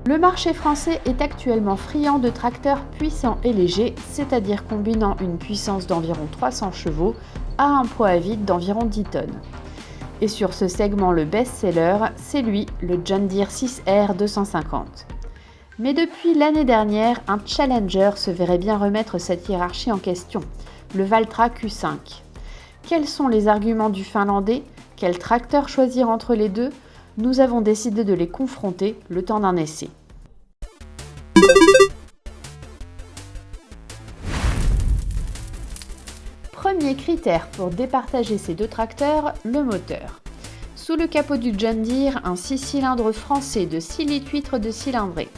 Le marché français est actuellement friand de tracteurs puissants et légers, c'est-à-dire combinant une puissance d'environ 300 chevaux à un poids à vide d'environ 10 tonnes. Et sur ce segment, le best-seller, c'est lui, le John Deere 6R 250. Mais depuis l'année dernière, un challenger se verrait bien remettre cette hiérarchie en question, le Valtra Q5. Quels sont les arguments du Finlandais? Quel tracteur choisir entre les deux? Nous avons décidé de les confronter le temps d'un essai. Premier critère pour départager ces deux tracteurs, le moteur. Sous le capot du John Deere, un 6 cylindres français de 6,8 litres de cylindrée.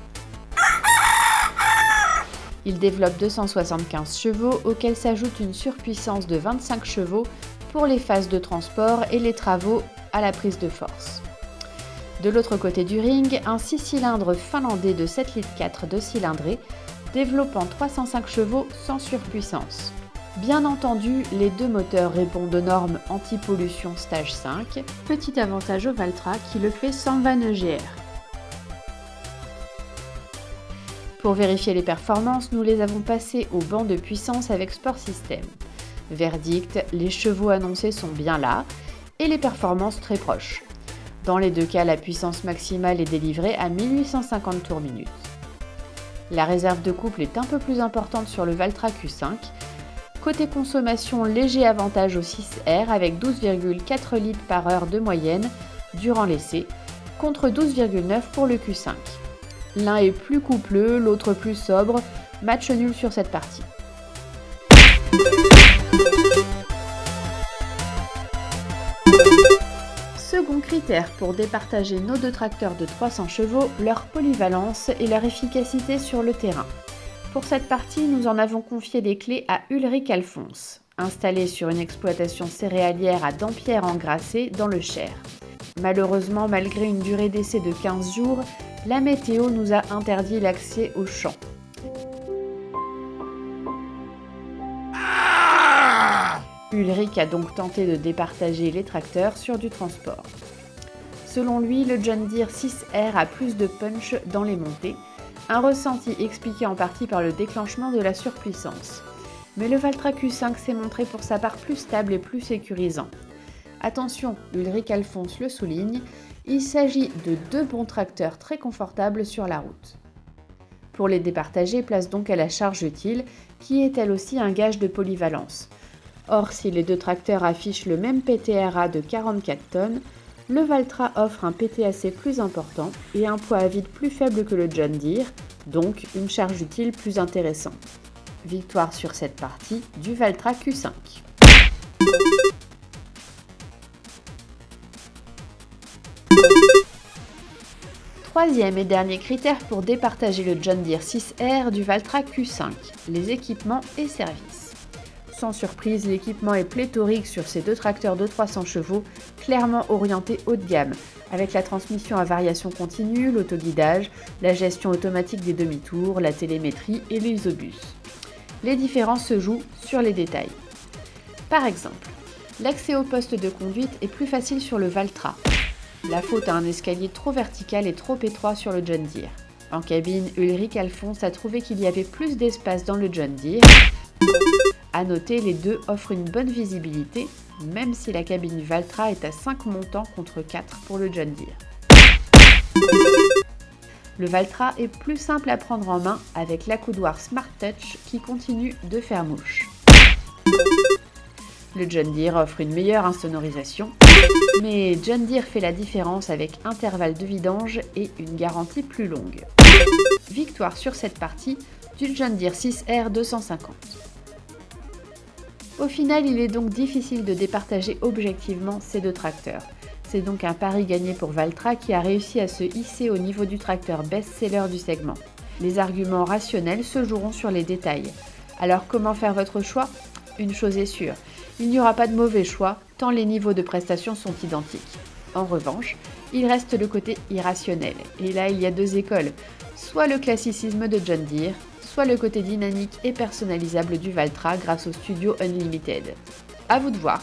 Il développe 275 chevaux auxquels s'ajoute une surpuissance de 25 chevaux pour les phases de transport et les travaux à la prise de force. De l'autre côté du ring, un 6 cylindres finlandais de 7,4 litres de cylindrée, développant 305 chevaux sans surpuissance. Bien entendu, les deux moteurs répondent aux normes anti-pollution stage 5, petit avantage au Valtra qui le fait sans vanne EGR. Pour vérifier les performances, nous les avons passés au banc de puissance avec Sport System. Verdict, les chevaux annoncés sont bien là et les performances très proches. Dans les deux cas, la puissance maximale est délivrée à 1850 tours minute. La réserve de couple est un peu plus importante sur le Valtra Q5. Côté consommation, léger avantage au 6R avec 12,4 litres par heure de moyenne durant l'essai, contre 12,9 pour le Q5. L'un est plus coupleux, l'autre plus sobre, match nul sur cette partie. Second critère pour départager nos deux tracteurs de 300 chevaux, leur polyvalence et leur efficacité sur le terrain. Pour cette partie, nous en avons confié les clés à Ulrich Alphonse, installé sur une exploitation céréalière à Dampierre-en-Grasset dans le Cher. Malheureusement, malgré une durée d'essai de 15 jours, la météo nous a interdit l'accès aux champs. Ulrich a donc tenté de départager les tracteurs sur du transport. Selon lui, le John Deere 6R a plus de punch dans les montées, un ressenti expliqué en partie par le déclenchement de la surpuissance. Mais le Valtra Q5 s'est montré pour sa part plus stable et plus sécurisant. Attention, Ulrich Alphonse le souligne, il s'agit de deux bons tracteurs très confortables sur la route. Pour les départager, place donc à la charge utile, qui est elle aussi un gage de polyvalence. Or, si les deux tracteurs affichent le même PTRA de 44 tonnes, le Valtra offre un PTAC plus important et un poids à vide plus faible que le John Deere, donc une charge utile plus intéressante. Victoire sur cette partie du Valtra Q5. Troisième et dernier critère pour départager le John Deere 6R du Valtra Q5, les équipements et services. Sans surprise, l'équipement est pléthorique sur ces deux tracteurs de 300 chevaux, clairement orientés haut de gamme, avec la transmission à variation continue, l'autoguidage, la gestion automatique des demi-tours, la télémétrie et l'isobus. Les différences se jouent sur les détails. Par exemple, l'accès au poste de conduite est plus facile sur le Valtra. La faute à un escalier trop vertical et trop étroit sur le John Deere. En cabine, Ulrich Alphonse a trouvé qu'il y avait plus d'espace dans le John Deere. À noter, les deux offrent une bonne visibilité, même si la cabine Valtra est à 5 montants contre 4 pour le John Deere. Le Valtra est plus simple à prendre en main avec l'accoudoir Smart Touch qui continue de faire mouche. Le John Deere offre une meilleure insonorisation, mais John Deere fait la différence avec intervalle de vidange et une garantie plus longue. Victoire sur cette partie du John Deere 6R 250. Au final, il est donc difficile de départager objectivement ces deux tracteurs. C'est donc un pari gagné pour Valtra qui a réussi à se hisser au niveau du tracteur best-seller du segment. Les arguments rationnels se joueront sur les détails. Alors comment faire votre choix ? Une chose est sûre, il n'y aura pas de mauvais choix tant les niveaux de prestations sont identiques. En revanche, il reste le côté irrationnel. Et là, il y a deux écoles, soit le classicisme de John Deere, soit le côté dynamique et personnalisable du Valtra grâce au Studio Unlimited. À vous de voir.